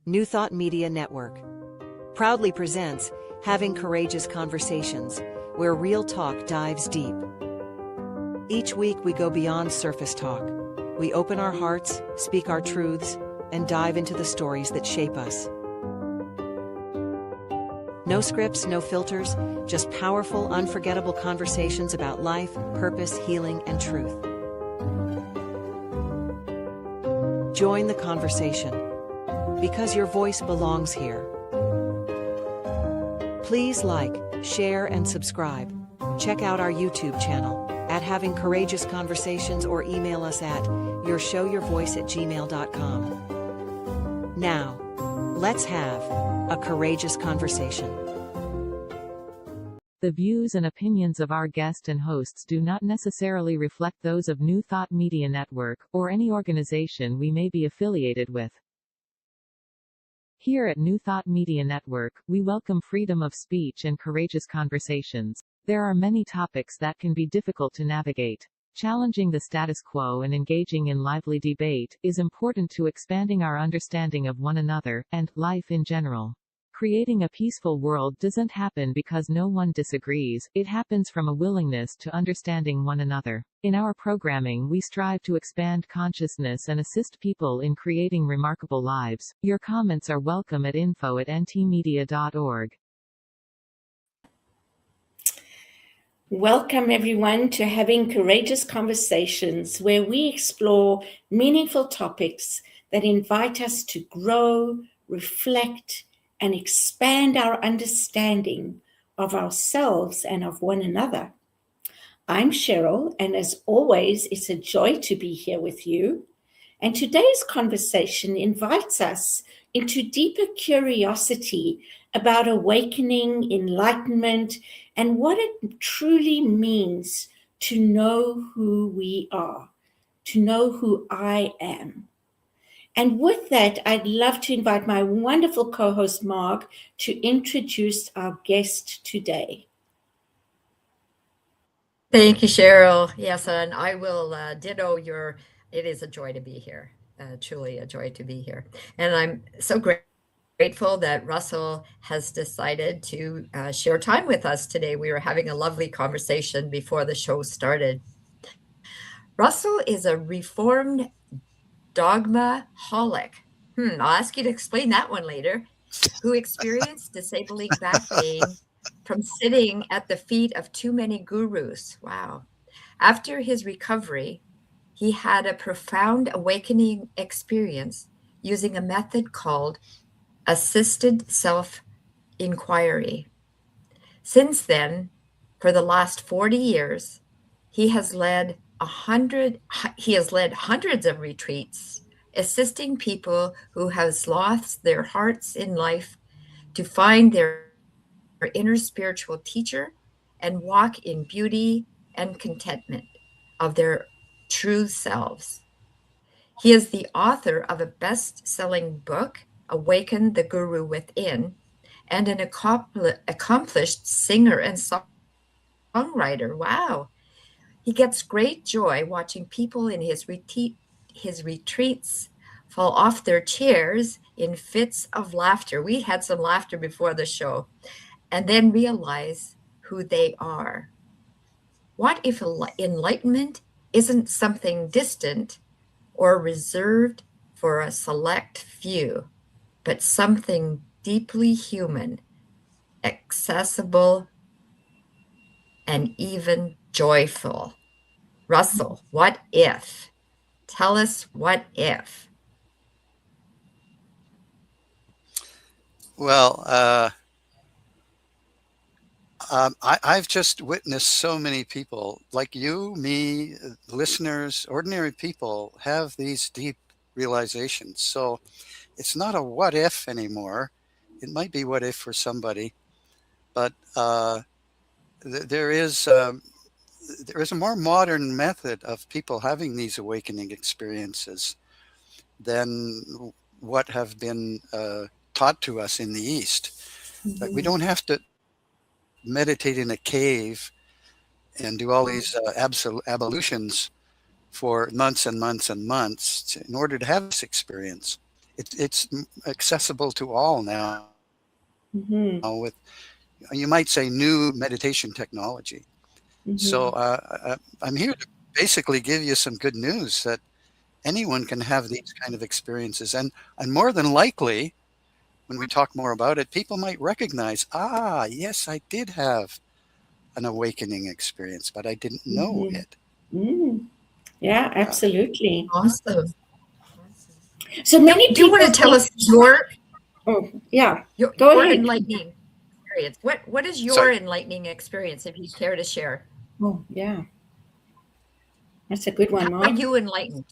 New Thought Media Network proudly presents Having Courageous Conversations, where real talk dives deep. Each week we go beyond surface talk. We open our hearts, speak our truths, and dive into the stories that shape us. No scripts, no filters, just powerful, unforgettable conversations about life, purpose, healing, and truth. Join the conversation, because your voice belongs here. Please like, share, and subscribe. Check out our YouTube channel at Having Courageous Conversations or email us at yourshowyourvoice@gmail.com. Now, let's have a courageous conversation. The views and opinions of our guest and hosts do not necessarily reflect those of New Thought Media Network, or any organization we may be affiliated with. Here at New Thought Media Network, we welcome freedom of speech and courageous conversations. There are many topics that can be difficult to navigate. Challenging the status quo and engaging in lively debate is important to expanding our understanding of one another, and life in general. Creating a peaceful world doesn't happen because no one disagrees, it happens from a willingness to understanding one another. In our programming, we strive to expand consciousness and assist people in creating remarkable lives. Your comments are welcome at info@ntmedia.org. Welcome everyone to Having Courageous Conversations, where we explore meaningful topics that invite us to grow, reflect, and expand our understanding of ourselves and of one another. I'm Cheryl, and as always, it's a joy to be here with you. And today's conversation invites us into deeper curiosity about awakening, enlightenment, and what it truly means to know who we are, to know who I am. And with that, I'd love to invite my wonderful co-host, Mark, to introduce our guest today. Thank you, Cheryl. Yes, and I will ditto it is a joy to be here, truly a joy to be here. And I'm so grateful that Russell has decided to share time with us today. We were having a lovely conversation before the show started. Russell is a reformed dogma-holic. I'll ask you to explain that one later. Who experienced disabling back pain from sitting at the feet of too many gurus. Wow. After his recovery, he had a profound awakening experience using a method called assisted self-inquiry. Since then, for the last 40 years, he has led hundreds of retreats, assisting people who have lost their hearts in life to find their inner spiritual teacher and walk in beauty and contentment of their true selves. He is the author of a best-selling book, Awaken the Guru Within, and an accomplished singer and songwriter. Wow. He gets great joy watching people in his retreats fall off their chairs in fits of laughter. We had some laughter before the show, and then realize who they are. What if enlightenment isn't something distant or reserved for a select few, but something deeply human, accessible, and even joyful? Russell, what if? Tell us what if. Well, I've just witnessed so many people like you, me, listeners, ordinary people have these deep realizations. So it's not a what if anymore. It might be what if for somebody, but there is a more modern method of people having these awakening experiences than what have been taught to us in the East. Like, we don't have to meditate in a cave and do all these ablutions for months and months and months in order to have this experience. it's accessible to all now Mm-hmm. with, you might say, new meditation technology. So I'm here to basically give you some good news that anyone can have these kind of experiences. And more than likely, when we talk more about it, people might recognize, yes, I did have an awakening experience, but I didn't know Mm-hmm. it. Mm. Yeah, Yeah. absolutely. Awesome. So many Do you want people to tell think, us your yeah, your, go your ahead. enlightening experience? What is your Sorry. enlightening experience, if you care to share? Oh, yeah, that's a good one, How are Mark. you enlightened?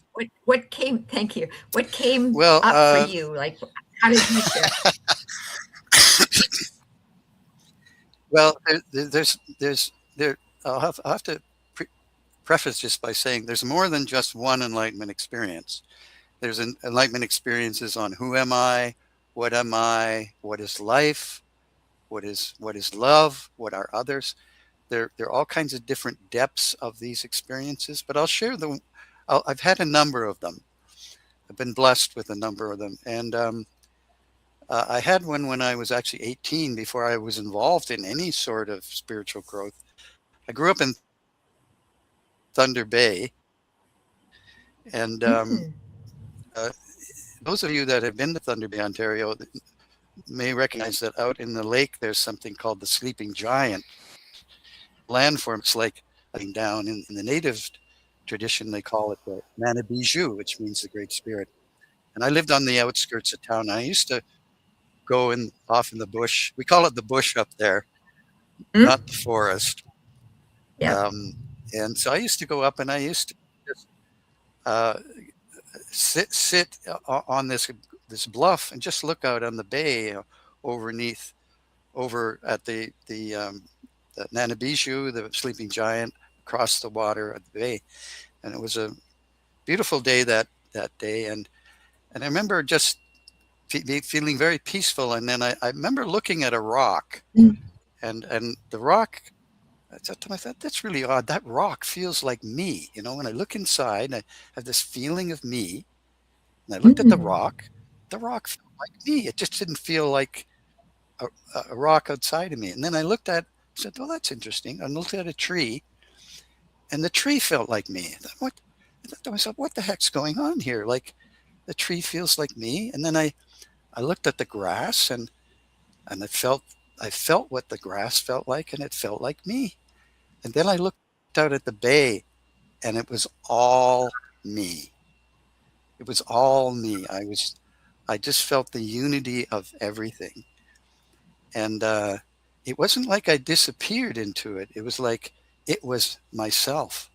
What came? Thank you. What came Well, up for you? Like, how did you share? well, there. I'll have to preface just by saying there's more than just one enlightenment experience. There's an enlightenment experiences on who am I, what is life, what is love, what are others. There are all kinds of different depths of these experiences, but I'll share them. I've had a number of them. I've been blessed with a number of them, and I had one when I was actually 18, before I was involved in any sort of spiritual growth. I grew up in Thunder Bay, and Mm, uh, those of you that have been to Thunder Bay, Ontario, may recognize that out in the lake there's something called the sleeping giant landform. It's like down in the native tradition, they call it the Manabiju, which means the Great Spirit. And I lived on the outskirts of town. I used to go in off in the bush. We call it the bush up there, mm, not the forest. yep. Um, and so I used to go up, and I used to just uh, sit on this bluff and just look out on the bay, overneath over at the Nanabiju, the sleeping giant, across the water at the bay. And it was a beautiful day that day. And I remember just feeling very peaceful. And then I remember looking at a rock, Mm, and the rock, I thought to myself, that's really odd. That rock feels like me. When I look inside, I have this feeling of me. And I looked at mm, the rock felt like me. It just didn't feel like a, a rock outside of me. And then I said, well, that's interesting. I looked at a tree, and the tree felt like me. I thought to myself, what the heck's going on here? Like, the tree feels like me. And then I looked at the grass, and I felt what the grass felt like, and it felt like me. And then I looked out at the bay, and it was all me. It was all me. I just felt the unity of everything. And it wasn't like I disappeared into it. It was like it was myself.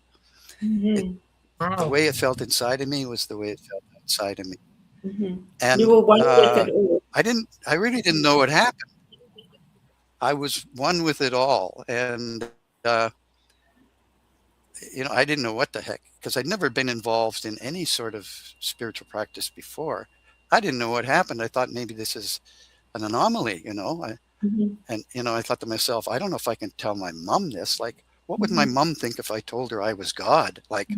It, Mm-hmm. the wow. way it felt inside of me was the way it felt outside of me. Mm-hmm. You And were one with it all. I really didn't know what happened. I was one with it all. And, I didn't know what the heck, because I'd never been involved in any sort of spiritual practice before. I didn't know what happened. I thought maybe this is an anomaly. Mm-hmm. And, I thought to myself, I don't know if I can tell my mom this. Like, what would my Mm-hmm. mom think if I told her I was God? Like,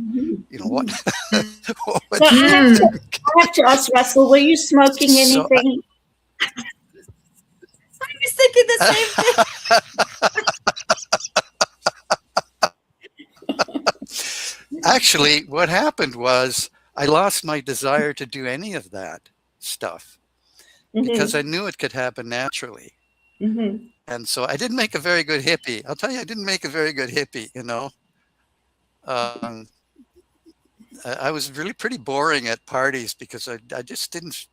what, Mm-hmm. what would So she Mm, think? I have to ask Russell, were you smoking So, anything? I was thinking the same thing. actually, what happened was I lost my desire to do any of that stuff, because Mm-hmm. I knew it could happen naturally. Mm-hmm. And so I didn't make a very good hippie. I'll tell you, I didn't make a very good hippie. Um, I was really pretty boring at parties, because I just didn't,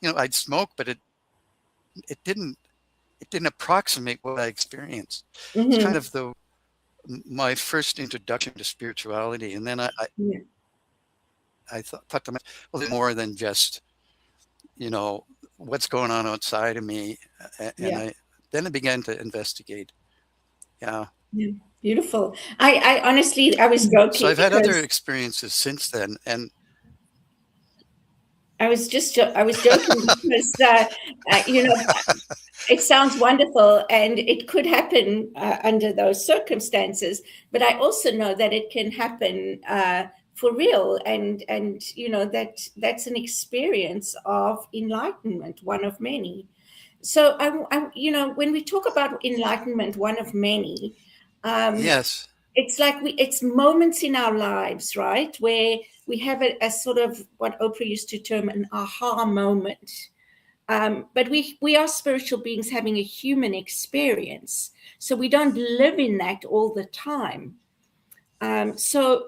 I'd smoke, but it didn't it didn't approximate what I experienced. It's kind Mm-hmm. of my first introduction to spirituality. And then Yeah. I thought to myself, well, there's more than just, you know, what's going on outside of me. And Yeah. then I began to investigate. Yeah. Yeah. Beautiful. I honestly, I was So joking I've had other because experiences since then. And I was joking because, it sounds wonderful and it could happen under those circumstances. But I also know that it can happen for real. And that's an experience of enlightenment, one of many. So when we talk about enlightenment, one of many, um, Yes. it's like it's moments in our lives, right, where we have a sort of what Oprah used to term an aha moment. But we are spiritual beings having a human experience, so we don't live in that all the time. So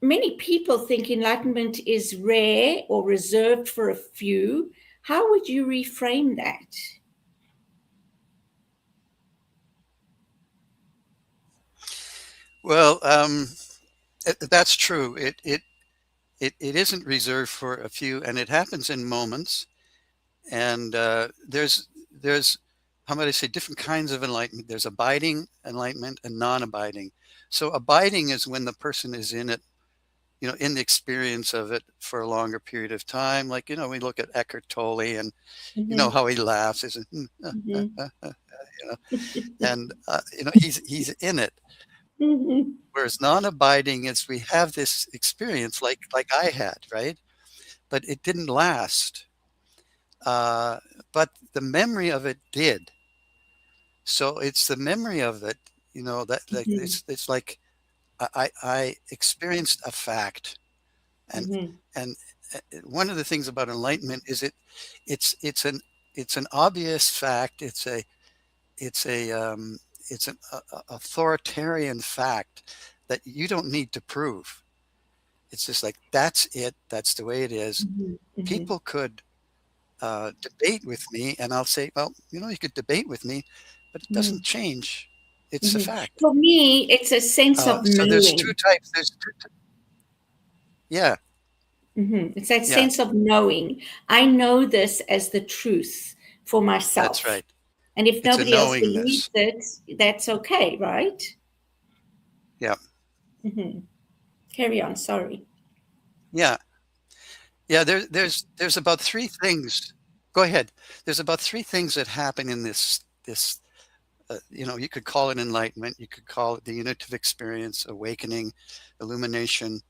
many people think enlightenment is rare or reserved for a few. How would you reframe that? Well, that's true. It isn't reserved for a few, and it happens in moments. And there's how might I say, different kinds of enlightenment. There's abiding enlightenment and non-abiding. So abiding is when the person is in it, in the experience of it for a longer period of time. Like, we look at Eckhart Tolle, and Mm-hmm. how he laughs is, Mm-hmm. and he's in it. Mm-hmm. Whereas non-abiding is we have this experience like I had, right? But it didn't last. Uh, but the memory of it did. So it's the memory of it, that like Mm-hmm. it's like I experienced a fact, and Mm-hmm. and one of the things about enlightenment is it's it's an it's an obvious fact. It's a it's an authoritarian fact that you don't need to prove. It's just like that's it. That's the way it is. Mm-hmm. People could debate with me, and I'll say, well, you could debate with me, but it Mm-hmm. doesn't change. It's a Mm-hmm. fact. For me, it's a sense of So there's two knowing. types. Yeah, Mm-hmm. It's that yeah, sense of knowing. I know this as the truth for that's myself. right. And if It's a nobody else believes knowingness. it, that's okay, right? Yeah, Mm-hmm. Carry on. Sorry. yeah, yeah. There's about three things. Go ahead. There's about three things that happen in this. You could call it enlightenment. You could call it the unitive experience, awakening, illumination,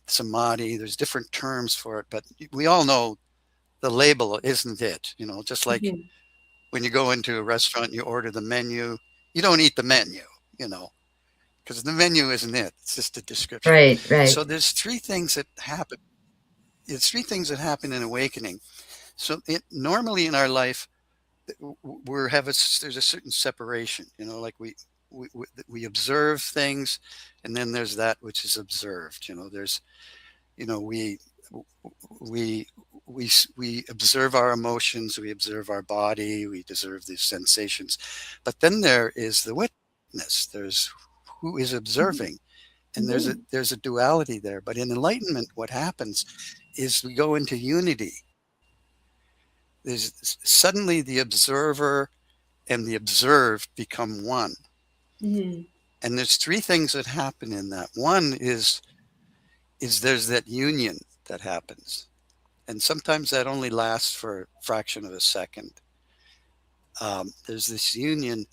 samadhi. There's different terms for it, but we all know the label isn't it. Just like Mm-hmm. when you go into a restaurant, you order the menu. You don't eat the menu, you know, because the menu isn't it. It's just a description. Right, right. So there's three things that happen. It's three things that happen in awakening. So normally in our life, there's a certain separation. Like we observe things, and then there's that which is observed. There's we we we observe our emotions, we observe our body, we observe these sensations, but then there is the witness. There's who is observing, and there's a Mm-hmm. there's a duality there. But in enlightenment, what happens is we go into unity. There's suddenly the observer and the observed become one. Mm-hmm. And there's three things that happen in that. One is there's that union that happens. And sometimes that only lasts for a fraction of a second. There's this union,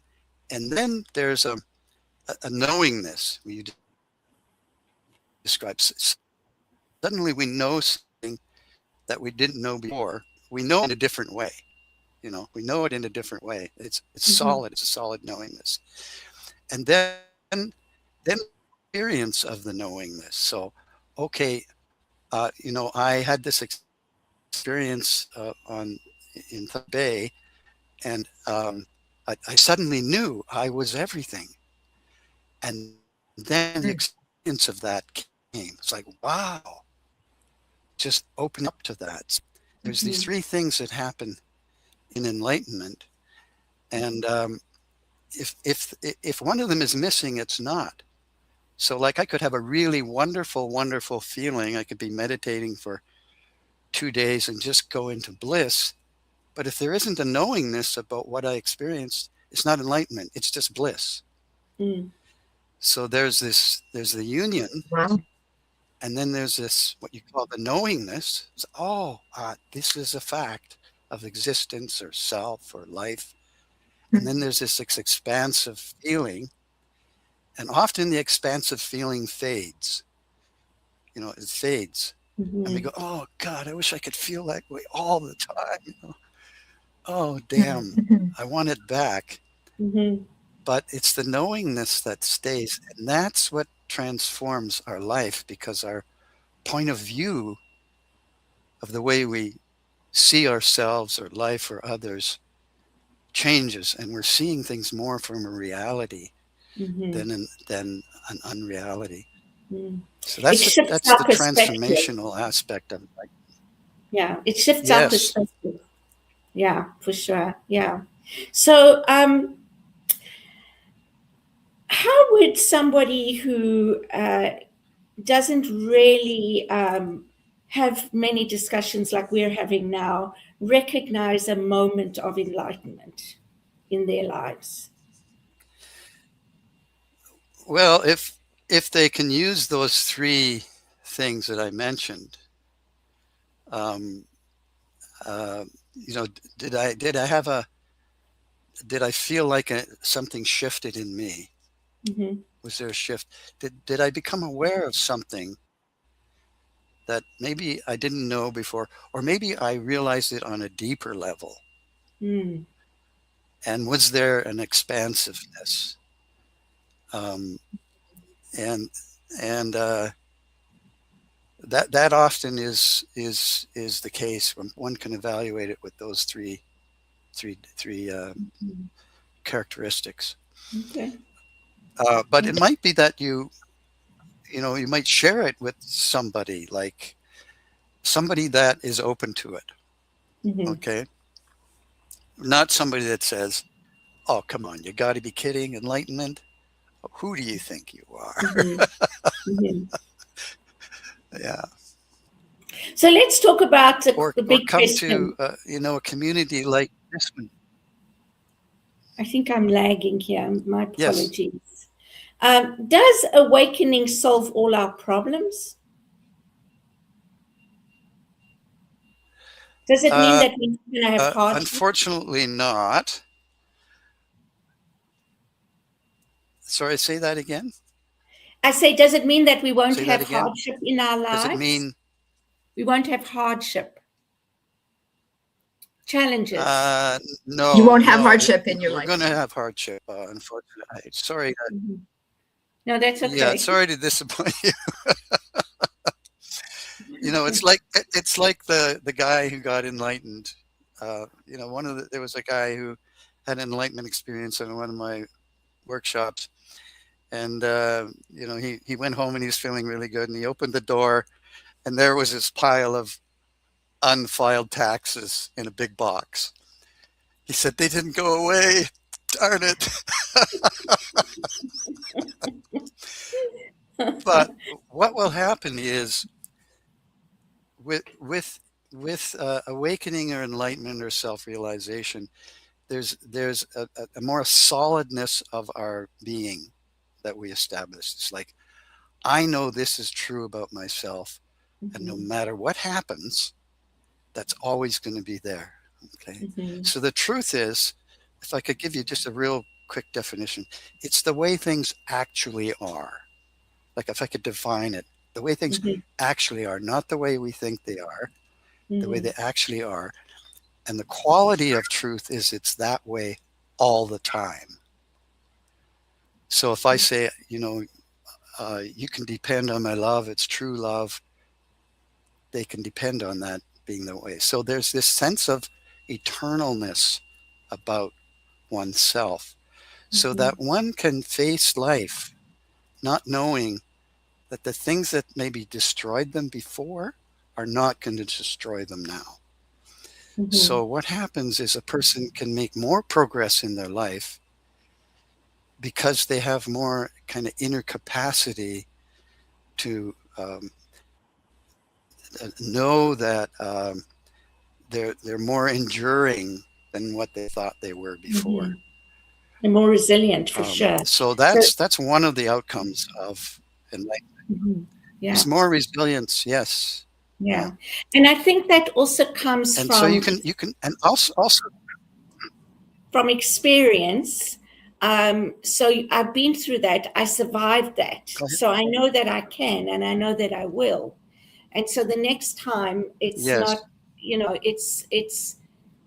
and then there's a knowingness. You describe suddenly we know something that we didn't know before. We know it in a different way. We know it in a different way. It's Mm-hmm. solid. It's a solid knowingness, and then experience of the knowingness. So, okay, I had this experience on in the Bay, and I suddenly knew I was everything. And then the Mm, experience of that came. It's like, wow, just open up to that. There's these Mm-hmm. three things that happen in enlightenment, and if one of them is missing, it's not. So, like, I could have a really wonderful, wonderful feeling. I could be meditating for 2 days and just go into bliss. But if there isn't a knowingness about what I experienced, it's not enlightenment. It's just bliss. Mm-hmm. So there's the union, wow. and then there's this what you call the knowingness. It's, oh, this is a fact of existence or self or life. And then there's this expansive feeling, and often the expansive feeling fades. it fades. And we go, oh God, I wish I could feel that way all the time. Oh, damn, I want it back. But it's the knowingness that stays. And that's what transforms our life, because our point of view of the way we see ourselves or life or others changes. And we're seeing things more from a reality than an unreality. So It shifts that's our the perspective. transformational aspect of it. Yeah, it shifts our Yes. perspective. Yeah, for sure. Yeah. So, how would somebody who doesn't really have many discussions like we're having now recognize a moment of enlightenment in their lives? Well, if they can use those three things that I mentioned, did I feel like something shifted in me? Was there a shift? Did I become aware of something that maybe I didn't know before, or maybe I realized it on a deeper level? And was there an expansiveness? And that often is the case when one can evaluate it with those three characteristics. Okay. But it might be that you might share it with somebody, like somebody that is open to it. Okay, not somebody that says, "Oh, come on, you got to be kidding! Enlightenment? Who do you think you are?" Yeah. So let's talk about Or the big come question. to a community like this one. I think I'm lagging here. My Yes. apologies. Does awakening solve all our problems? Does it mean that we're going to have hardship? Unfortunately not. Sorry, say that again. I say, does it mean that we won't Say that have again. hardship in our lives? Does it mean we won't have hardship? Challenges? No. You won't have hardship in your life. We're going to have hardship, unfortunately. Sorry. No, that's okay. Yeah, sorry to disappoint you. It's like the guy who got enlightened. There was a guy who had an enlightenment experience in one of my workshops, and he went home and he was feeling really good, and he opened the door, and there was this pile of unfiled taxes in a big box. He said, "They didn't go away. Darn it." But what will happen is with awakening or enlightenment or self-realization, there's a more solidness of our being that we establish. It's like, I know this is true about myself, and no matter what happens, that's always going to be there. Okay. So the truth is, if I could give you just a real quick definition, it's the way things actually are. Like, if I could define it, the way things actually are, not the way we think they are, the way they actually are. And the quality of truth is it's that way all the time. So if I say, you can depend on my love, it's true love, they can depend on that being the way. So there's this sense of eternalness about oneself, so that one can face life not knowing that the things that maybe destroyed them before are not going to destroy them now. So what happens is a person can make more progress in their life because they have more kind of inner capacity to know that they're more enduring than what they thought they were before. And more resilient, for sure. So that's one of the outcomes of enlightenment. There's more resilience, yes. Yeah. And I think that also comes and from... so you can and also from experience. So I've been through that. I survived that. Go ahead. So I know that I can, and I know that I will. And so the next time, it's Yes. not,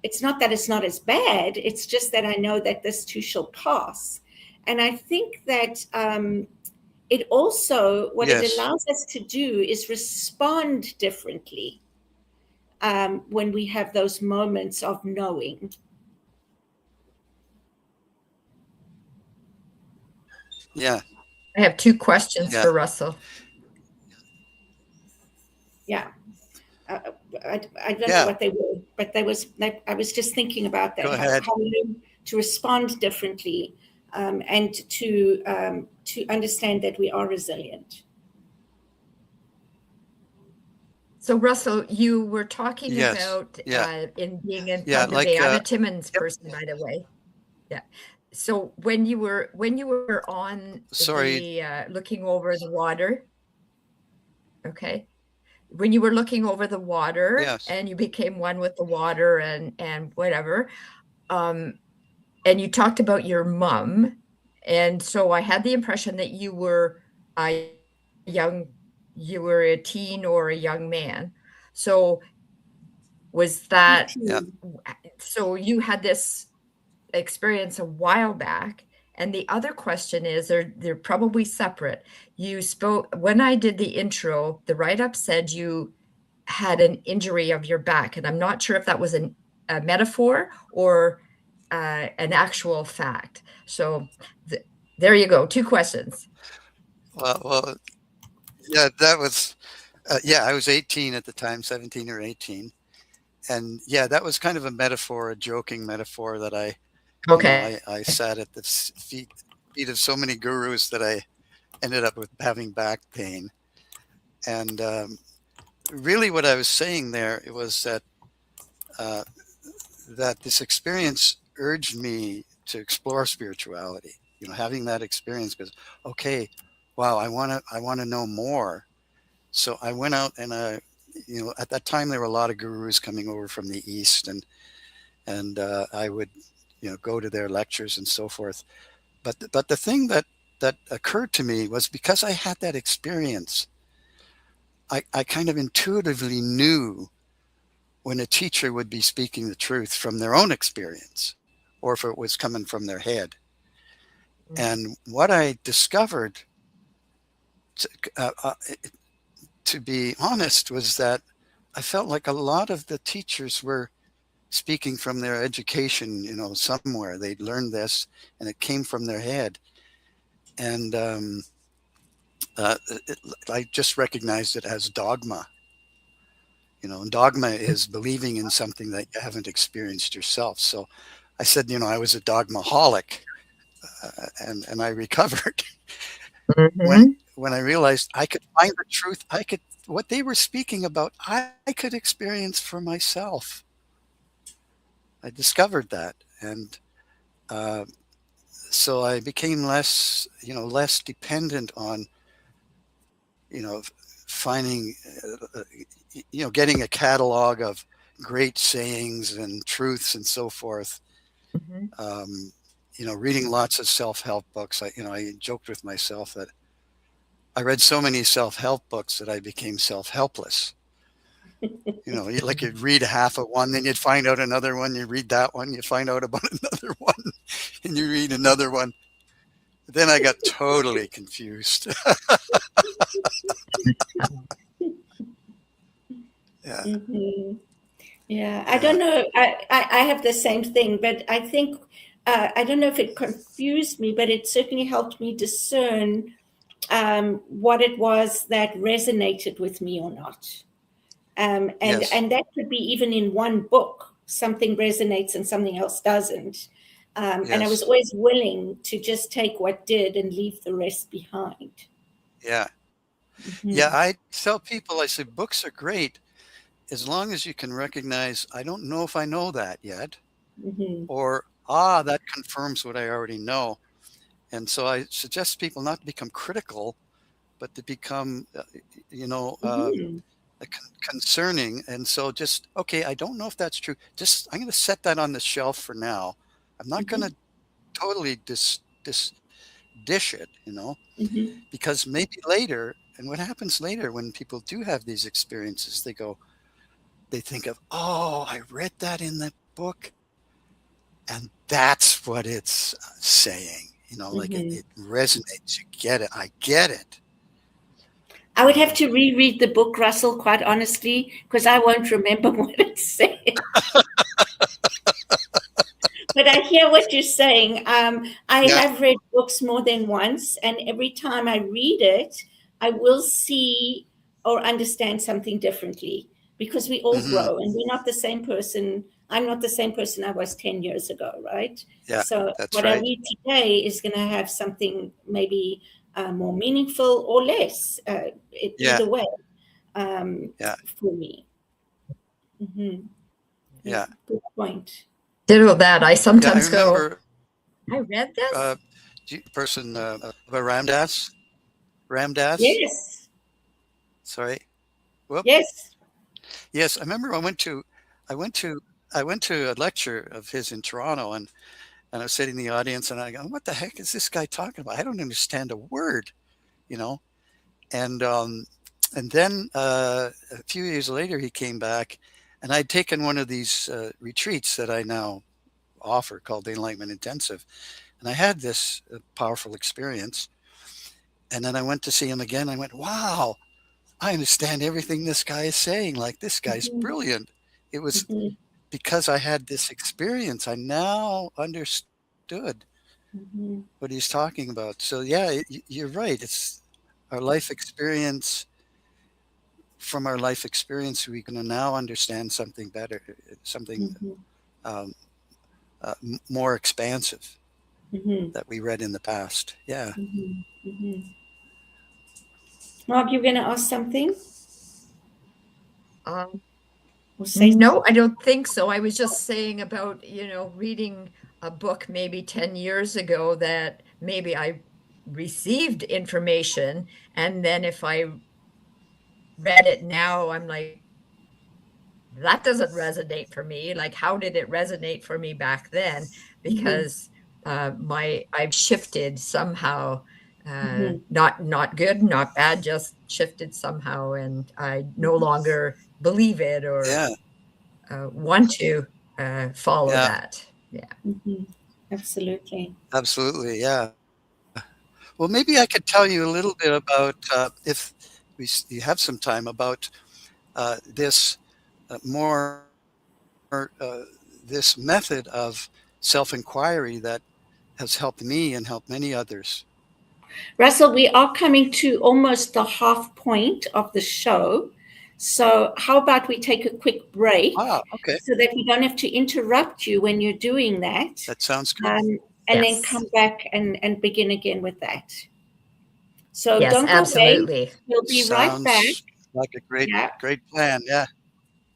it's not that it's not as bad. It's just that I know that this too shall pass. And I think that it also, what it Yes. allows us to do is respond differently when we have those moments of knowing. Yeah. I have two questions Yeah. for Russell. Yeah. I don't Yeah. know what they were, but I was just thinking about that. Go ahead. How we learn to respond differently, and to understand that we are resilient. So Russell, you were talking Yes. about Yeah. in being in Yeah. front of Like, I'm a Timmins yep. person, by the way. Yeah. So when you were on Sorry. the looking over the water, okay, when you were looking over the water Yes. and you became one with the water and whatever, and you talked about your mom, and so I had the impression that you were a you were a teen or a young man. So was that Yeah. so you had this experience a while back? And the other question is, they're probably separate. You spoke when I did the intro, the write-up said you had an injury of your back, and I'm not sure if that was a metaphor or an actual fact. So there you go. Two questions. Well, yeah, that was, yeah, I was 18 at the time, 17 or 18. And yeah, that was kind of a metaphor, a joking metaphor that Okay. I sat at the feet of so many gurus that I ended up with having back pain. And really what I was saying there, it was that, uh, that this experience urged me to explore spirituality, having that experience because, okay, wow, I want to know more. So I went out and at that time there were a lot of gurus coming over from the East, and I would, go to their lectures and so forth. But the thing that occurred to me was because I had that experience, I kind of intuitively knew when a teacher would be speaking the truth from their own experience, or if it was coming from their head. And what I discovered, to, uh, uh, to be honest, was that I felt like a lot of the teachers were speaking from their education, somewhere they'd learned this and it came from their head. And uh, I just recognized it as dogma. And dogma is believing in something that you haven't experienced yourself. So I said, I was a dogmaholic, and I recovered when Mm-hmm. when I realized I could find the truth. What they were speaking about, I could experience for myself. I discovered that, and uh, so I became less dependent on, you know, finding, getting a catalog of great sayings and truths and so forth. Mm-hmm. Reading lots of self-help books. I joked with myself that I read so many self-help books that I became self-helpless. Like you'd read half of one, then you'd find out another one. You read that one, you find out about another one, and you read another one. Then I got totally confused. Yeah, Mm-hmm. Yeah, I yeah, don't know. I have the same thing, but I think I don't know if it confused me, but it certainly helped me discern what it was that resonated with me or not. And yes, and that could be even in one book. Something resonates and something else doesn't. And I was yes, always willing to just take what did and leave the rest behind. yeah, yeah. Hmm. I tell people, I say, books are great as long as you can recognize, I don't know if I know that yet, Hmm. or, that confirms what I already know. And so I suggest people not to become critical, but to become, you know, uh, Hmm. concerning. And so just, okay, I don't know if that's true. Just, I'm going to set that on the shelf for now. I'm not going Hmm. to totally dish it, Mm-hmm. because maybe later, and what happens later when people do have these experiences, they think of, oh, I read that in the book, and that's what it's saying, like Mm-hmm. it resonates. You get it. I get it. I would have to reread the book, Russell, quite honestly, because I won't remember what it said. But I hear what you're saying. I Yeah. have read books more than once, and every time I read it, I will see or understand something differently, because we all Hmm. grow and we're not the same person. I'm not the same person I was 10 years ago, right? Yeah, So that's what I right. read today is going to have something maybe more meaningful or less, Yeah. either way, um, Yeah. for me. Hmm. Yeah, Yeah. good point. Ditto that. I Yeah. I sometimes go, remember I read this? person by Ramdas. Yes, Sorry. Whoop. yes. Yes, I remember I went to, I went to a lecture of his in Toronto, and I was sitting in the audience, and I go, what the heck is this guy talking about? I don't understand a word, you know? And, and then a few years later, he came back, and I'd taken one of these retreats that I now offer called the Enlightenment Intensive. And I had this powerful experience. And then I went to see him again. I went, wow, I understand everything this guy is saying. Like, this guy's Mhm, brilliant. It was mhm, because I had this experience. I now understood mhm, what he's talking about. So, yeah, you're right. It's our life experience. From our life experience, we can now understand something better, something mhm, um, more expansive mhm, that we read in the past. Yeah. mhm, mhm. Mark, you're going to ask something Um, or say no, something? I don't think so. I was just saying about, reading a book maybe 10 years ago that maybe I received information. And then if I read it now, I'm like, that doesn't resonate for me. Like, how did it resonate for me back then? Mhm, Because I've shifted somehow, mhm, not good, not bad, just shifted somehow, and I no mhm, longer believe it or Yeah. want to follow Yeah. that. Yeah. mhm. Absolutely. Absolutely. Yeah. Well, maybe I could tell you a little bit about, if you have some time, about this more this method of self-inquiry that has helped me and helped many others. Russell, we are coming to almost the half point of the show. So, how about we take a quick break Ah, okay, so that we don't have to interrupt you when you're doing that, that sounds good. um, and then Yes. come back and begin again with that. So, Yes, don't go away. absolutely. We'll be right back. Sounds like a Yeah, great plan. Yeah.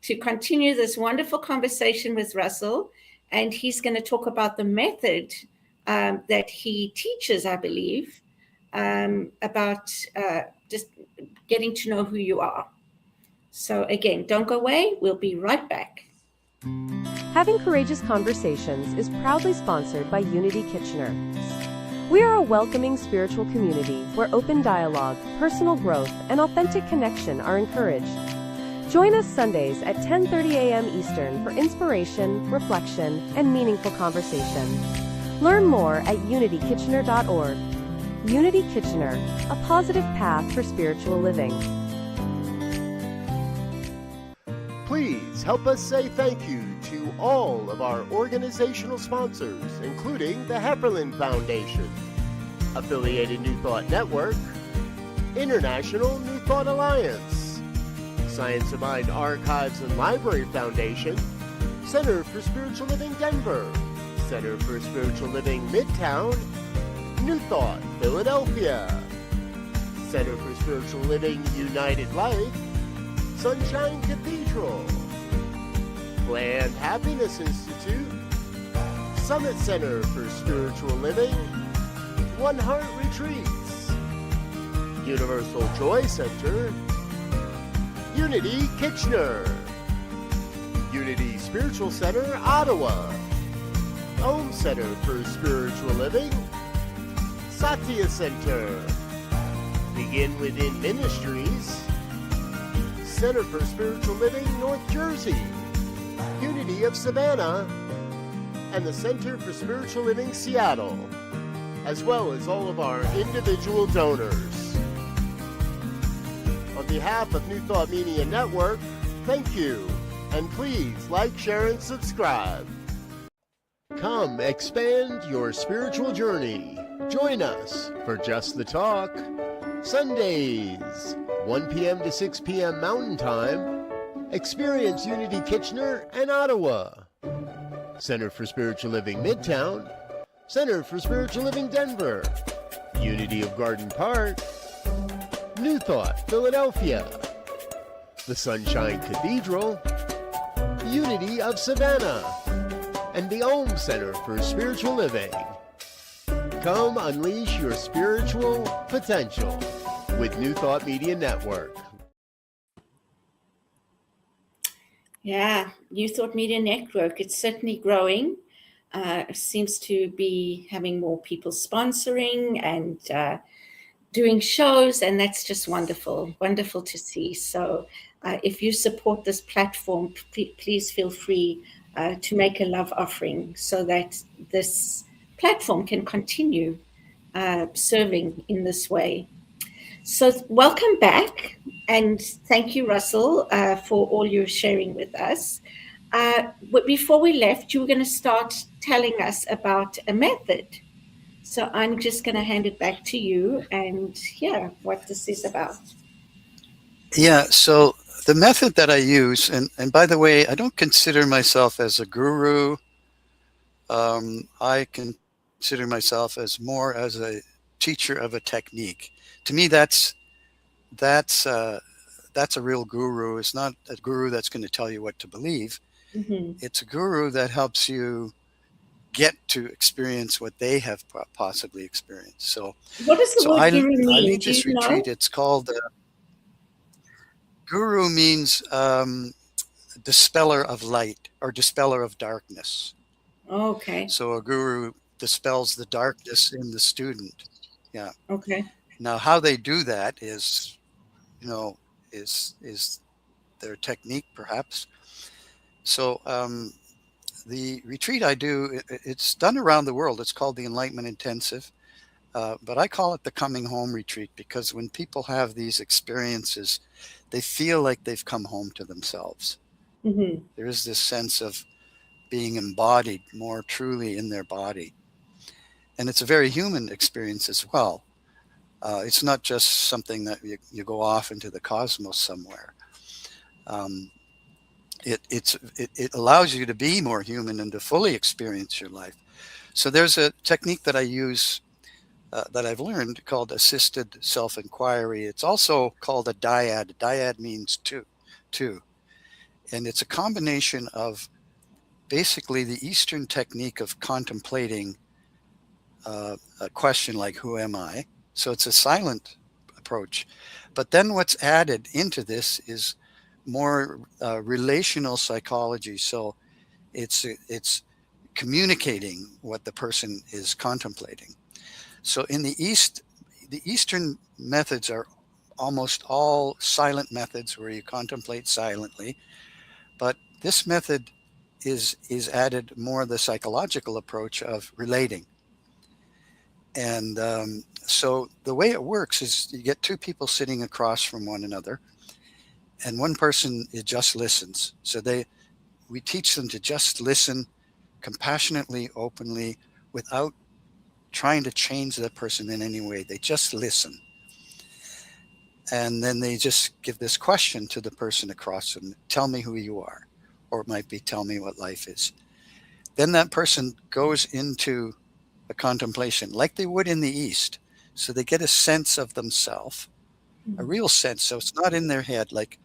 to continue this wonderful conversation with Russell. And he's going to talk about the method that he teaches, I believe, about just getting to know who you are. So, again, don't go away. We'll be right back. Having Courageous Conversations is proudly sponsored by Unity Kitchener. We are a welcoming spiritual community where open dialogue, personal growth, and authentic connection are encouraged. Join us Sundays at 10:30 a.m. Eastern for inspiration, reflection, and meaningful conversation. Learn more at unitykitchener.org. Unity Kitchener, a positive path for spiritual living. Please help us say thank you to all of our organizational sponsors, including the Hefferland Foundation, Affiliated New Thought Network, International New Thought Alliance, Science of Mind Archives and Library Foundation, Center for Spiritual Living Denver, Center for Spiritual Living Midtown, New Thought Philadelphia, Center for Spiritual Living United Life, Sunshine Cathedral, Planned Happiness Institute, Summit Center for Spiritual Living, One Heart Retreats, Universal Joy Center, Unity Kitchener, Unity Spiritual Center, Ottawa, Om Center for Spiritual Living, Satya Center. Begin Within Ministries, Center for Spiritual Living, North Jersey, Unity of Savannah, and the Center for Spiritual Living, Seattle, as well as all of our individual donors. On behalf of New Thought Media Network, thank you, and please like, share, and subscribe. Come expand your spiritual journey. Join us for Just the Talk, Sundays, 1 p.m. to 6 p.m. Mountain Time. Experience Unity Kitchener and Ottawa. Center for Spiritual Living Midtown, Center for Spiritual Living Denver, Unity of Garden Park, New Thought Philadelphia, the Sunshine Cathedral, Unity of Savannah, and the Ohm Center for Spiritual Living. Come unleash your spiritual potential with New Thought Media Network. Yeah, New Thought Media Network, it's certainly growing. Seems to be having more people sponsoring and doing shows, and that's just wonderful, wonderful to see. So if you support this platform, please feel free to make a love offering so that this platform can continue serving in this way. So welcome back, and thank you, Russell, for all your sharing with us. But before we left, you were going to start telling us about a method. So I'm just going to hand it back to you and what this is about. Yeah, so the method that I use, and by the way, I don't consider myself as a guru. I consider myself as more as a teacher of a technique. To me, that's a real guru. It's not a guru that's going to tell you what to believe. Mm-hmm. It's a guru that helps you get to experience what they have possibly experienced. So, what does the word guru mean? I lead this retreat. It's called guru means dispeller of light or dispeller of darkness. Okay. So a guru dispels the darkness in the student. Yeah. Okay. Now, how they do that is their technique, perhaps. So the retreat I do, it's done around the world. It's called the Enlightenment Intensive, but I call it the Coming Home Retreat because when people have these experiences, they feel like they've come home to themselves. Mm-hmm. There is this sense of being embodied more truly in their body. And it's a very human experience as well. It's not just something that you go off into the cosmos somewhere. It allows you to be more human and to fully experience your life. So there's a technique that I use that I've learned called assisted self-inquiry. It's also called a dyad. Dyad means two. And it's a combination of basically the Eastern technique of contemplating a question like, who am I? So it's a silent approach. But then what's added into this is more relational psychology. So it's communicating what the person is contemplating. So in the East, the Eastern methods are almost all silent methods where you contemplate silently. But this method is added more the psychological approach of relating. And so the way it works is you get two people sitting across from one another, and one person just listens. So we teach them to just listen compassionately, openly, without trying to change that person in any way. They just listen. And then they just give this question to the person across from them: tell me who you are. Or it might be, tell me what life is. Then that person goes into a contemplation like they would in the East. So they get a sense of themselves, a real sense. So it's not in their head. Like,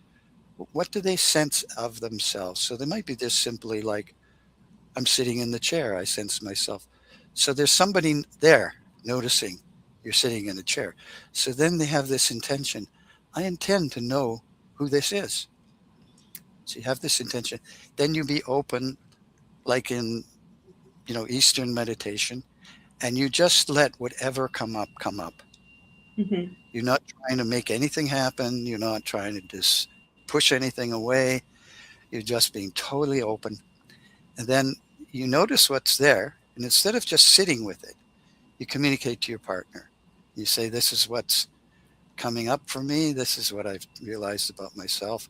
what do they sense of themselves? So they might be just simply like, I'm sitting in the chair. I sense myself. So there's somebody there noticing you're sitting in a chair. So then they have this intention. I intend to know who this is. So you have this intention. Then you be open, like in, Eastern meditation, and you just let whatever come up come up. Mm-hmm. You're not trying to make anything happen. You're not trying to just push anything away. You're just being totally open. And then you notice what's there. And instead of just sitting with it, you communicate to your partner. You say, this is what's coming up for me. This is what I've realized about myself,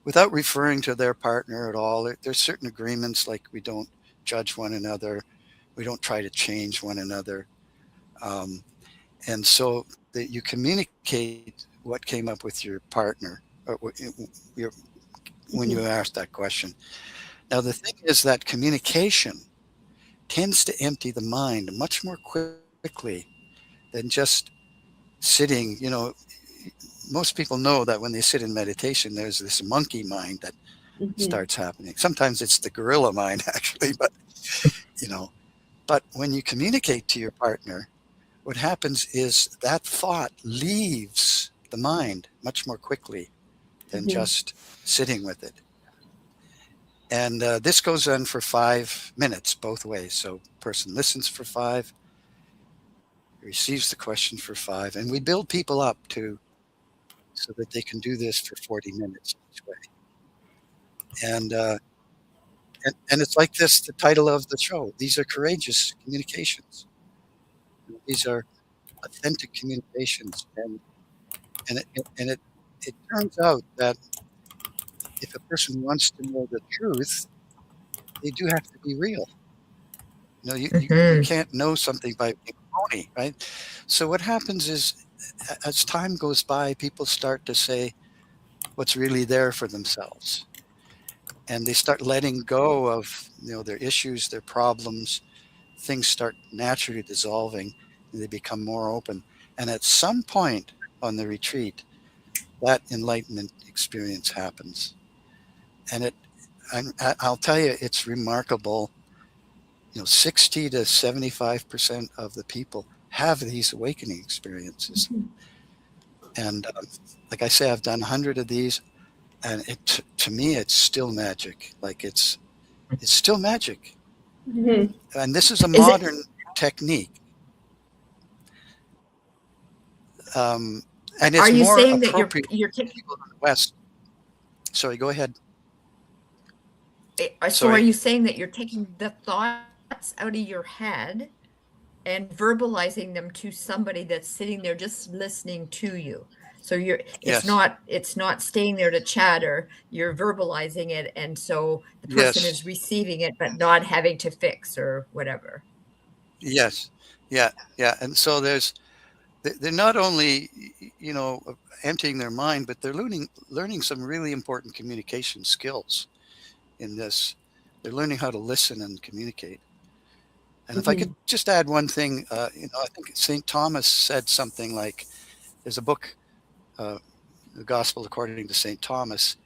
without referring to their partner at all. There's certain agreements, like we don't judge one another. We don't try to change one another. And so that you communicate what came up with your partner, or your, when you ask that question. Now, the thing is that communication tends to empty the mind much more quickly than just sitting. Most people know that when they sit in meditation, there's this monkey mind that Mm-hmm. starts happening. Sometimes it's the gorilla mind, actually, you know, but when you communicate to your partner, what happens is that thought leaves the mind much more quickly than Mm-hmm. just sitting with it. And this goes on for 5 minutes both ways. So person listens for 5, receives the question for 5, and we build people up so that they can do this for 40 minutes each way. And and it's like this, the title of the show. These are courageous communications. These are authentic communications, and it turns out that if a person wants to know the truth, they do have to be real. You Mm-hmm. can't know something by being phony, right? So what happens is, as time goes by, people start to say what's really there for themselves, and they start letting go of their issues, their problems. Things start naturally dissolving, and they become more open. And at some point on the retreat, that enlightenment experience happens, and I'll tell you, it's remarkable. 60 to 75% of the people have these awakening experiences. And like I say, I've done 100 of these, and to me, it's still magic. Like it's still magic. Mm-hmm. And this is a Is it? modern technique. Um, and Are it's you more saying that appropriate you're for taking? people in the West. Sorry, go ahead. So are Sorry. you saying that you're taking the thoughts out of your head and verbalizing them to somebody that's sitting there just listening to you? So Yes. it's not staying there to chatter. You're verbalizing it, and so the person is Yes. receiving it, but not having to fix or whatever. Yes. Yeah. Yeah. And so they're not only, emptying their mind, but they're learning some really important communication skills in this. They're learning how to listen and communicate. And if I Mm-hmm. could just add one thing, I think St. Thomas said something like, there's a book, uh, The Gospel According to St. Thomas,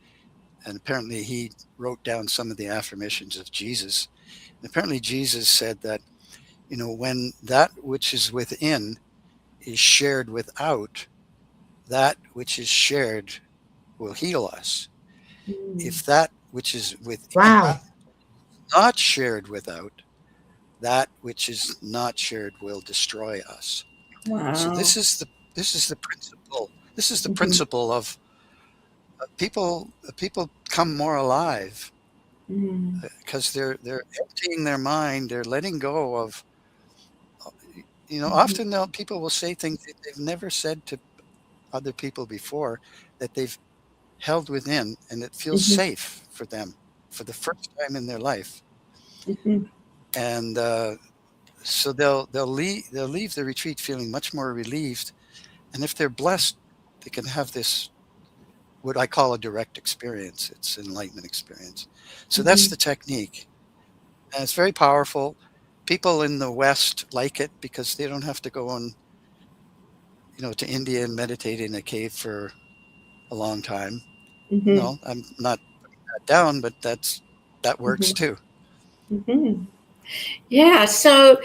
and apparently he wrote down some of the affirmations of Jesus. And apparently Jesus said that, when that which is within is shared without, that which is shared will heal us. If that which is within Wow. not shared without, that which is not shared will destroy us. So Wow. this is the principle. This is the Mm-hmm. principle of people come more alive Mm-hmm. because they're emptying their mind. They're letting go of. Mm-hmm. Often people will say things that they've never said to other people before, that they've held within, and it feels Mm-hmm. safe for them for the first time in their life. Mm-hmm. And so they'll leave the retreat feeling much more relieved. And if they're blessed, they can have this, what I call a direct experience. It's enlightenment experience. So that's Mm-hmm. the technique, and it's very powerful. People in the West like it because they don't have to go on, to India and meditate in a cave for a long time. Mm-hmm. I'm not putting that down, but that works Mm-hmm. too. Mm-hmm. Yeah. So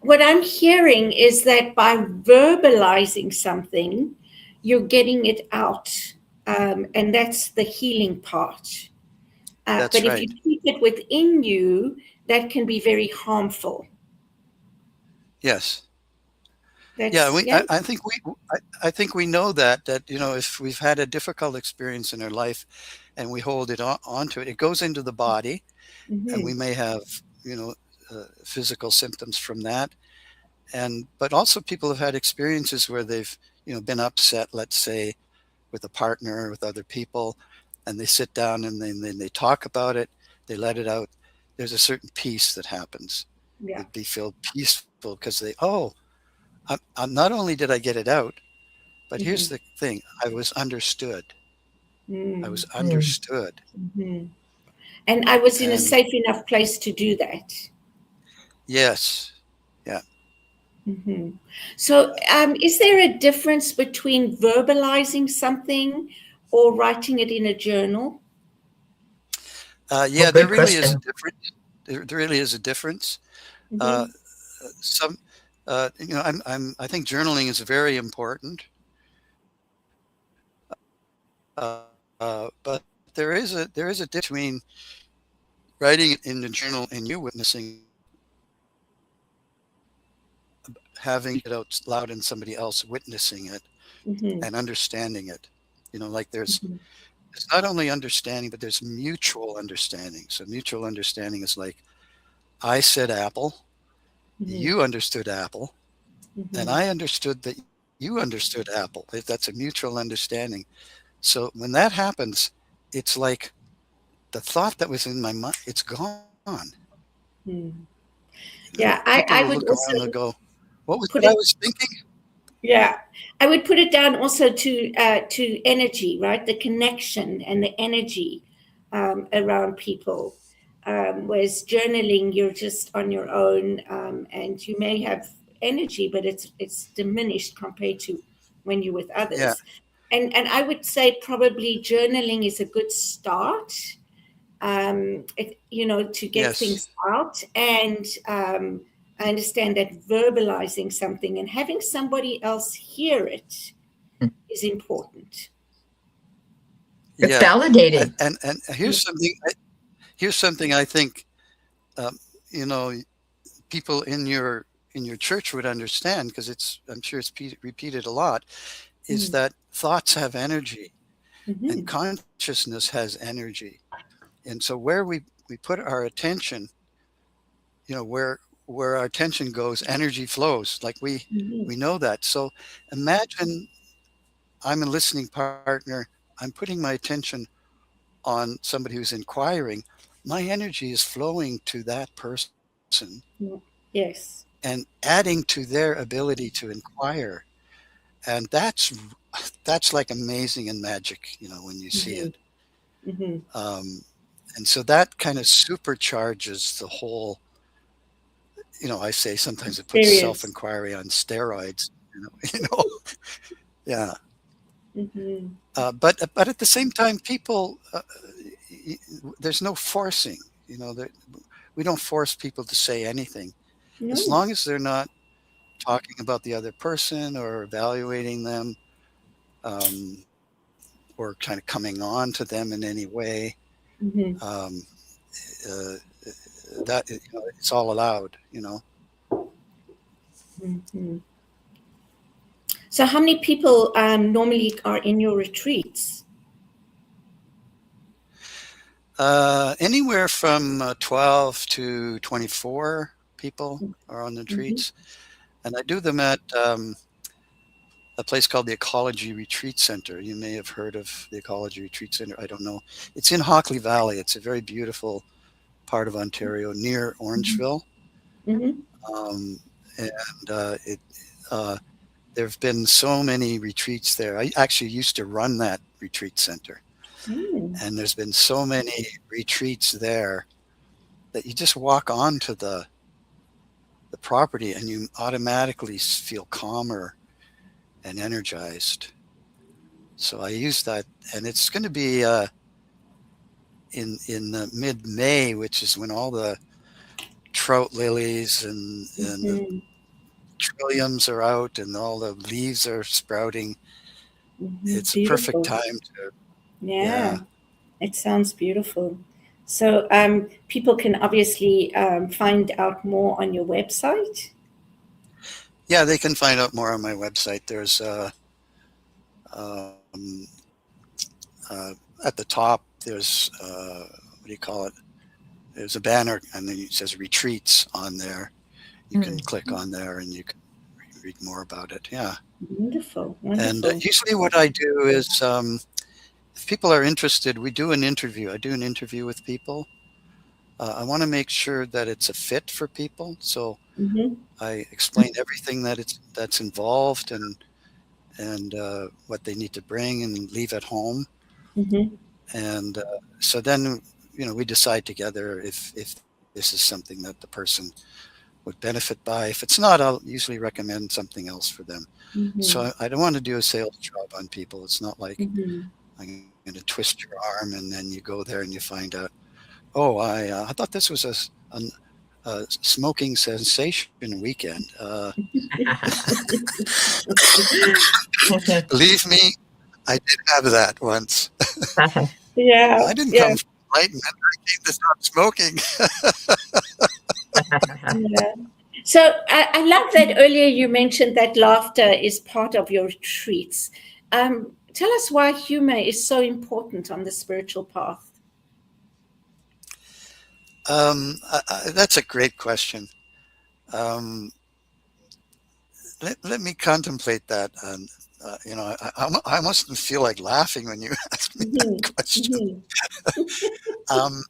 what I'm hearing is that by verbalizing something, you're getting it out, and that's the healing part. But That's if you right. keep it within you, that can be very harmful. Yes. Yeah, That's, yeah. I think we know that if we've had a difficult experience in our life and we hold it onto it, it goes into the body, and we Mm-hmm. may have you know physical symptoms from that. And but also people have had experiences where they've been upset, let's say, with a partner, with other people, and they sit down and then they talk about it, they let it out. There's a certain peace that happens. Yeah. They feel peaceful because I'm not only did I get it out, but here's Mm-hmm. the thing: I was understood. I was Mm. understood, Mm-hmm. And I was in a and safe enough place to do that. yes, yeah, Hmm. So, is there a difference between verbalizing something or writing it in a journal? Oh, yeah. There good really is a question. difference. There really is a difference. Uh, Hmm. some, I think journaling is very important. But there is a difference between writing it in the journal and you witnessing, having it out loud and somebody else witnessing it Hmm. and understanding it. Like Hmm. there's not only understanding, but there's mutual understanding. So mutual understanding is like, I said apple, Hmm. you understood apple, and Hmm. I understood that you understood apple. That's a mutual understanding. So when that happens, it's like the thought that was in my mind, it's gone. Hmm. Yeah, People I will would look around and they'll also go, what was put it I it. was thinking? Yeah, I would put it down also to energy, right? The connection and the energy around people. Whereas journaling, you're just on your own, and you may have energy, but it's diminished compared to when you're with Yeah, others. And I would say probably journaling is a good start, to get yes. things out. And I understand that verbalizing something and having somebody else hear it is important. It's Yeah. And, validating. and, and here's something I think, um, you know, people in your church would understand, because I'm sure it's repeated a lot, is Mm-hmm. that thoughts have energy and Mm-hmm. consciousness has energy. And so where we put our attention, where our attention goes, energy flows. Like Mm-hmm. we know that. So imagine I'm a listening partner. I'm putting my attention on somebody who's inquiring. My energy is flowing to that person Yes. and adding to their ability to inquire. And that's like amazing and magic, when you see Mm-hmm. it. Mm-hmm. Um, and so that kind of supercharges the whole. I say sometimes it puts Experience. self-inquiry on steroids. You know, yeah. Mm-hmm. But at the same time, people, there's no forcing. That we don't force people to say anything, as No. long as they're not talking about the other person or evaluating them, um, or kind of coming on to them in any way. Mm-hmm. Um, uh, that it's all allowed. Mm-hmm. So, how many people normally are in your retreats? Anywhere from 12 to 24 people are on the Mm-hmm. retreats, and I do them at a place called the Ecology Retreat Center. You may have heard of the Ecology Retreat Center. I don't know. It's in Hockley Valley. It's a very beautiful part of Ontario near Mm-hmm. Orangeville. Mm-hmm. Um, and uh, there have been so many retreats there. I actually used to run that retreat center, Mm-hmm. and there's been so many retreats there that you just walk onto the property and you automatically feel calmer and energized. So I use that, and it's going to be in the mid-May, which is when all the trout lilies and the Mm-hmm. trilliums are out and all the leaves are sprouting. Mm-hmm. It's a perfect Beautiful. time to, Yeah. yeah. It sounds beautiful. So, people can obviously find out more on your website. Yeah, they can find out more on my website. There's um, at the top, there's what do you call it? There's a banner, and then it says retreats on there. You can click on there, and you can read more about it. Yeah. Wonderful, And wonderful. usually, what I do is, if people are interested, we do an interview. I do an interview with people. I want to make sure that it's a fit for people, so Mm-hmm. I explain everything that's involved, and what they need to bring and leave at home. Mm-hmm. And so then, we decide together if this is something that the person would benefit by. If it's not, I'll usually recommend something else for them. Mm-hmm. So I don't want to do a sales job on people. It's not like Mm-hmm. I'm going to twist your arm and then you go there and you find out, oh, I thought this was a smoking sensation weekend. Believe me, I did have that once. Yeah, I didn't yeah, come from Enlightenment. I came to stop smoking. yeah. So I love that earlier you mentioned that laughter is part of your retreats. Tell us why humor is so important on the spiritual path. That's a great question. Um, let me contemplate that. I almost feel like laughing when you ask me Mm-hmm. that question. Mm-hmm. Um,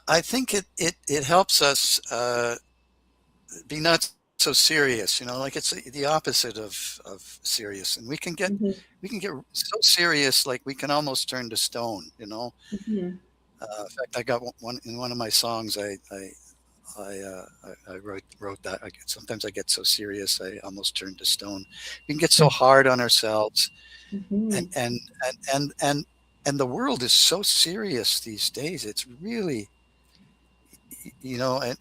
I think it helps us be not so serious. Like it's the opposite of serious, and Mm-hmm. we can get so serious, like we can almost turn to stone. Mm-hmm. In fact, I got one in one of my songs. I wrote that. Sometimes I get so serious, I almost turn to stone. We can get so hard on ourselves, Mm-hmm. and the world is so serious these days. It's really,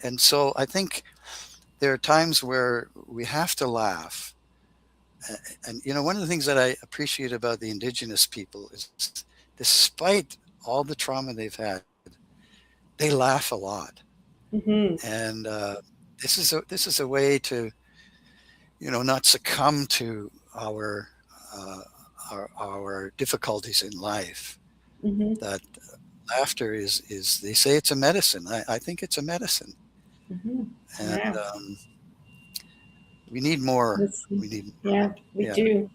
and so I think there are times where we have to laugh. And one of the things that I appreciate about the indigenous people is, despite all the trauma they've had, they laugh a lot. Mm-hmm. And this is a way to not succumb to uh, our difficulties in life. Mm-hmm. That laughter is they say it's a medicine. I think it's a medicine, Mm-hmm. and Yeah. we need more. Listen. We need more of Yeah, it. we Yeah. do.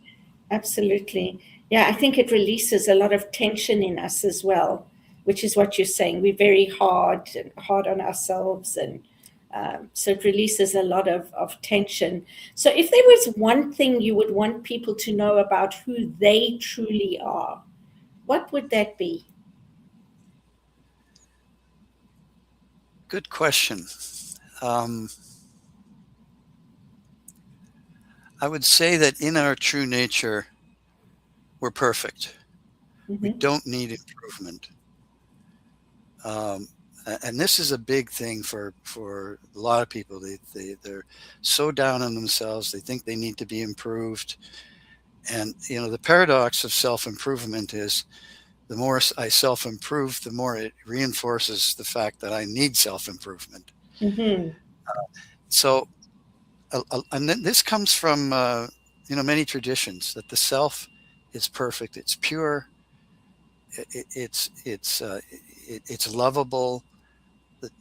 Absolutely. Yeah, I think it releases a lot of tension in us as well, which is what you're saying. We're very hard on ourselves. And so it releases a lot of tension. So if there was one thing you would want people to know about who they truly are, what would that be? Good question. Um, I would say that in our true nature, we're perfect. We Mm-hmm. don't need improvement. Um, and this is a big thing for a lot of people. They're so down on themselves. They think they need to be improved. And the paradox of self-improvement is, the more I self-improve, the more it reinforces the fact that I need self-improvement. Mm-hmm. So, and then this comes from many traditions, that the self is perfect. It's pure. It's lovable.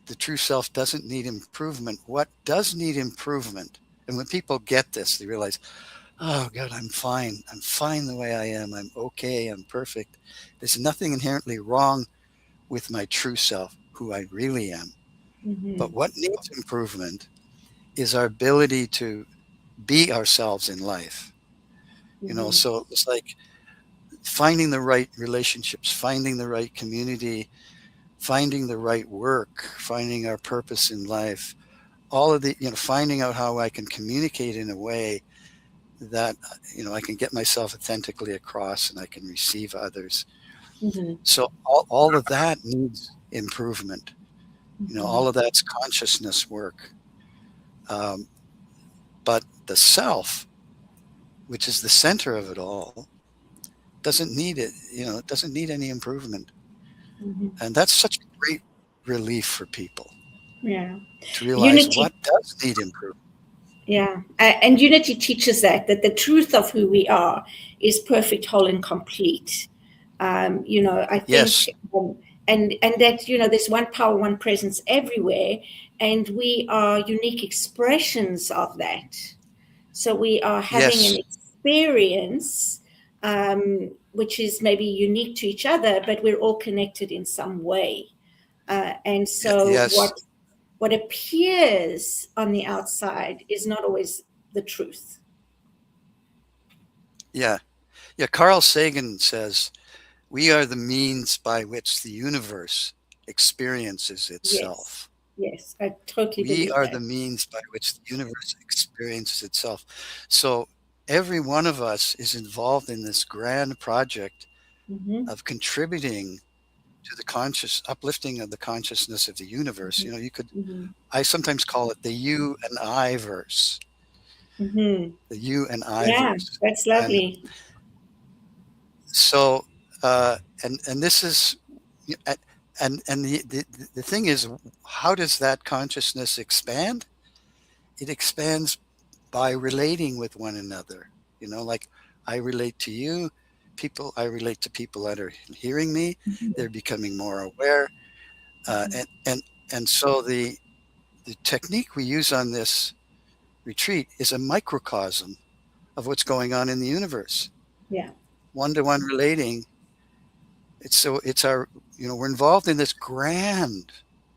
The true self doesn't need improvement. What does need improvement? And when people get this, they realize, oh God, I'm fine. I'm fine the way I am. I'm okay. I'm perfect. There's nothing inherently wrong with my true self, who I really am. Mm-hmm. But what needs improvement is our ability to be ourselves in life. Mm-hmm. So it's like finding the right relationships, finding the right community, finding the right work, finding our purpose in life, all of the, finding out how I can communicate in a way that, I can get myself authentically across and I can receive others. Mm-hmm. So all of that needs improvement. Mm-hmm. All of that's consciousness work. But the self, which is the center of it all, doesn't need it. It doesn't need any improvement. Mm-hmm. And that's such a great relief for people, Yeah. to realize Unity. what does need improvement. Yeah. And unity teaches that the truth of who we are is perfect, whole, and complete. I Yes. think, and that, there's one power, one presence everywhere, and we are unique expressions of that. So we are having an Yes. experience, which is maybe unique to each other, but we're all connected in some way. And so Yes. what appears on the outside is not always the truth. Yeah. Yeah. Carl Sagan says, we are the means by which the universe experiences Yes. itself. Yes, I totally We believe are the that. means by which the universe experiences itself. So every one of us is involved in this grand project Mm-hmm. of contributing to the conscious uplifting of the consciousness of the universe. Mm-hmm. Mm-hmm. I sometimes call it the you and I verse, Mm-hmm. the you and I Yeah, verse. that's And lovely. so, and this is, and the thing is, how does that consciousness expand? It expands by relating with one another. Like I relate to you, I relate to people that are hearing me. Mm-hmm. They're becoming more aware, uh, Mm-hmm. and and and so the technique we use on this retreat is a microcosm of what's going on in the universe. Yeah. One-to-one relating. It's our, we're involved in this grand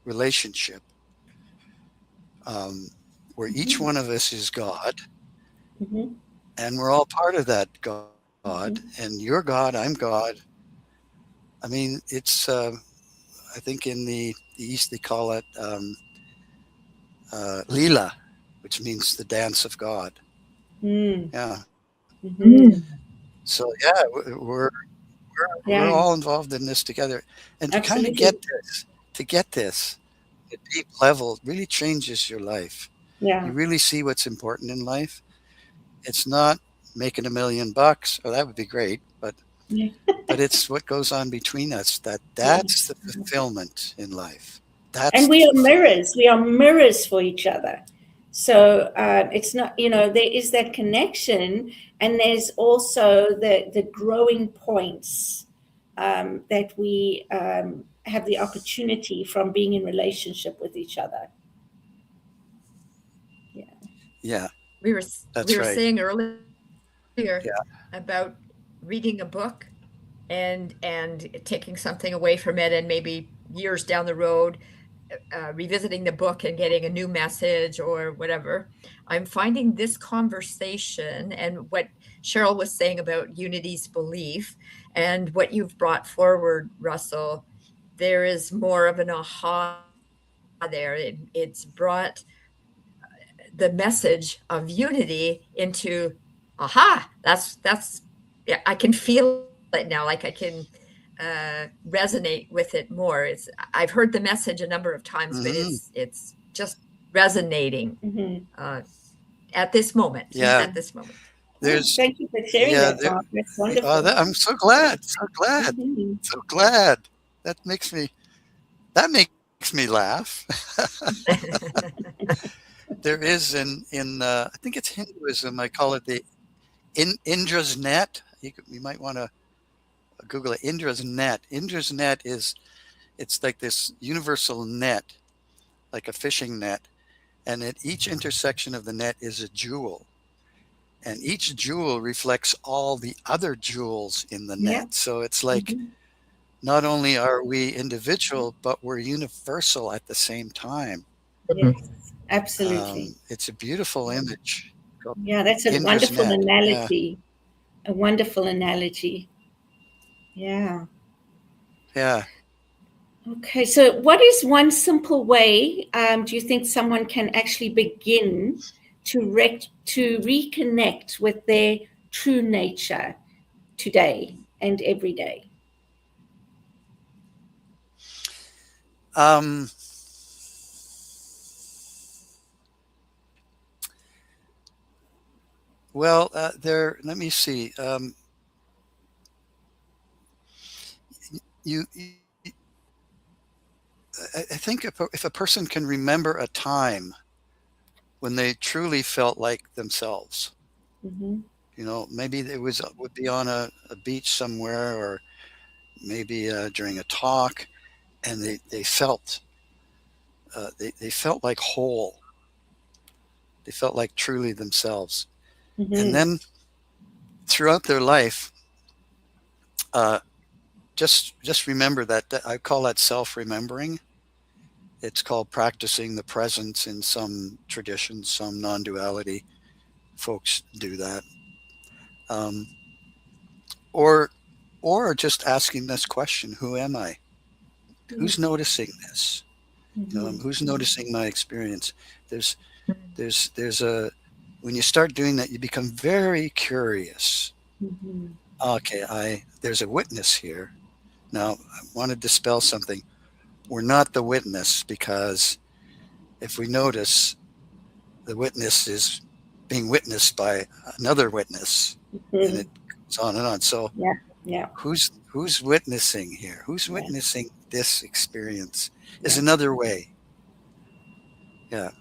relationship, um, where each Mm-hmm. one of us is God, Mm-hmm. and we're all part of that God. Mm-hmm. And you're God, I'm God. I mean, it's. I think in the East they call it Leela, which means the dance of God. Mm. Yeah. Mm-hmm. So yeah, we're Yeah, all involved in this together, and to kind of absolutely. get this, a deep level really changes your life. Yeah. You really see what's important in life. It's not making $1 million, or that would be great, Yeah. but it's what goes on between us. Yeah. That's the fulfillment in life. That's And the we are fulfillment. mirrors. We are mirrors for each other. So it's not, there is that connection, and there's also the growing points that we have the opportunity from being in relationship with each other. Yeah. Yeah, We were we that's were right. saying earlier Yeah. about reading a book and taking something away from it, and maybe years down the road revisiting the book and getting a new message or whatever. I'm finding this conversation and what Cheryl was saying about unity's belief and what you've brought forward, Russell, there is more of an aha there. It's brought the message of unity into aha, that's yeah, I can feel it now, like I can resonate with it more. It's I've heard the message a number of times, but Hmm. it's just resonating Mm-hmm. uh, at this moment. Yeah. At this moment. Oh, There's thank you for sharing yeah. that, Mark. That's That, wonderful. I'm so glad. So glad. Mm-hmm. So glad. That makes me that makes me laugh. There is in I think it's Hinduism. I call it the Indra's net. You might want to Google it. Indra's net. Indra's net is it's like this universal net, like a fishing net, and at each intersection of the net is a jewel, and each jewel reflects all the other jewels in the Yeah. net. So it's like Mm-hmm. not only are we individual, but we're universal at the same time. Yes, absolutely. It's a beautiful image. Called Yeah, that's a Indra's wonderful net. Yeah. analogy. A wonderful analogy. Yeah. Yeah. Okay, so what is one simple way do you think someone can actually begin to reconnect with their true nature today and every day? Um, well, let me see. You I think if a person can remember a time when they truly felt like themselves. Mm-hmm. You know, maybe it would be on a beach somewhere, or maybe during a talk, and they felt like whole. They felt like truly themselves. And Mm-hmm. then throughout their life, uh, just remember that I call that self-remembering. It's called practicing the presence in some traditions, some non-duality folks do that. Um, or or just asking this question: Who am I? Who's noticing this? Mm-hmm. Who's noticing my experience? There's there's a when you start doing that, you become very curious. Mm-hmm. Okay, there's a witness here. Now, I want to dispel something. We're not the witness, because if we notice, the witness is being witnessed by another witness, and Mm-hmm. it goes on and on. So Yeah. Yeah. who's witnessing here? Who's Yeah. witnessing this experience is Yeah. another way. Yeah.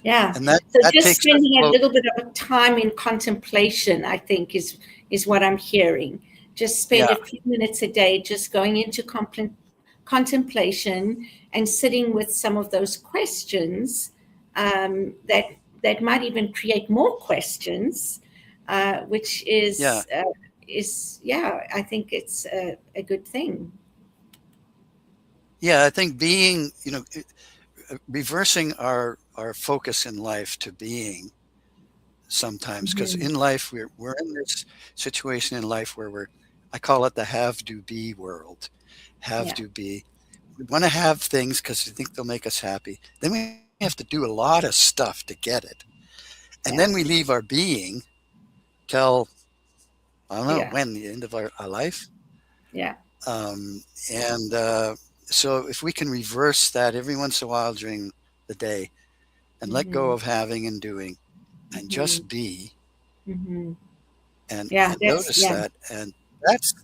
Yeah. And that So that just takes us spending a close. little bit of time in contemplation, I think, is what I'm hearing. Just spend Yeah. a few minutes a day just going into contemplation and sitting with some of those questions, that might even create more questions, which Yeah. yeah, I think it's a good thing. Yeah. I think being, reversing our focus in life to being sometimes, because Mhm. in life we're in this situation in life where I call it the have to be world. Have Yeah. to be. We want to have things because we think they'll make us happy. Then we have to do a lot of stuff to get it. And Yeah. then we leave our being till, I don't know Yeah. when, the end of our life. Yeah. Um, and so if we can reverse that every once in a while during the day, and let go Hmm. of having and doing, and Hmm. just be, Hmm. and Yeah. notice Yeah. that, and that's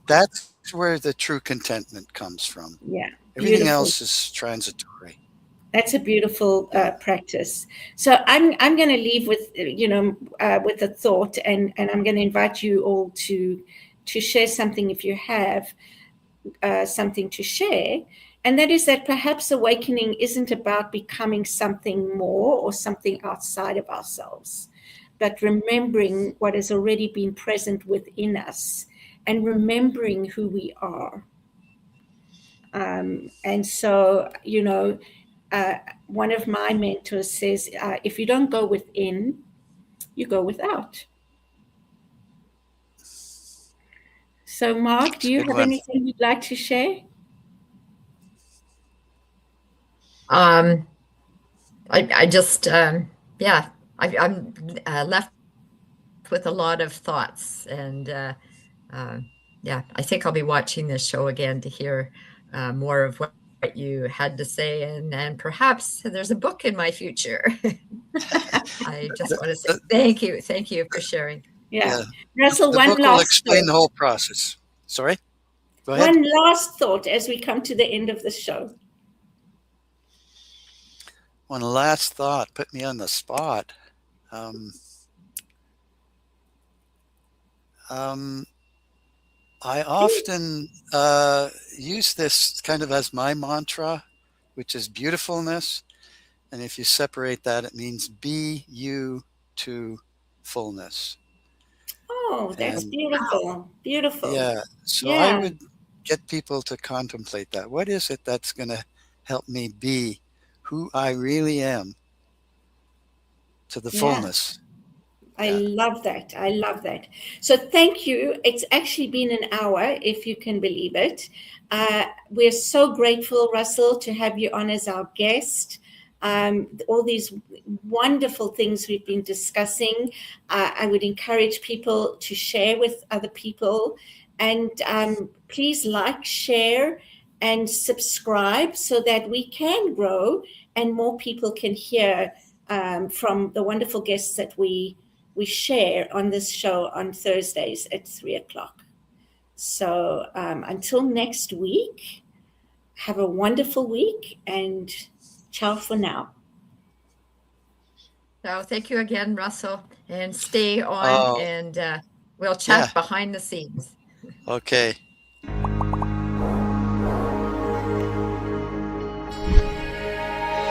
where the true contentment comes from. Yeah. Everything Beautiful. else is transitory. That's a beautiful Yeah. practice. So I'm going to leave with with a thought, and I'm going to invite you all to share something if you have something to share, and that is that perhaps awakening isn't about becoming something more or something outside of ourselves, but remembering what has already been present within us and remembering who we are. And so, one of my mentors says, if you don't go within, you go without. So, Mark, It's do a you good have one. anything you'd like to share? Um, I just, yeah, I'm left with a lot of thoughts. And yeah, I think I'll be watching this show again to hear more of what you had to say. And perhaps there's a book in my future. I just want to say The, thank you. Thank you for sharing. Yeah. yeah, Russell, the one book will last explain thought. the whole process. Sorry, go ahead. One last thought as we come to the end of the show. One last thought, put me on the spot. Um, um, I often use this kind of as my mantra, which is beautifulness. And if you separate that, it means be you to fullness. Oh, that's And beautiful. Beautiful. yeah, so I Yeah. would get people to contemplate that. What is it that's going to help me be who I really am to the Yeah. fullness? I Yeah. love that. I love that. So thank you. It's actually been an hour, if you can believe it. We're so grateful, Russell, to have you on as our guest. All these wonderful things we've been discussing. I would encourage people to share with other people. And please like, share, and subscribe so that we can grow and more people can hear from the wonderful guests that we share on this show on Thursdays at 3:00. So until next week, have a wonderful week and ciao for now. So thank you again, Russell, and stay on, Oh, and we'll yeah. chat behind the scenes. Okay.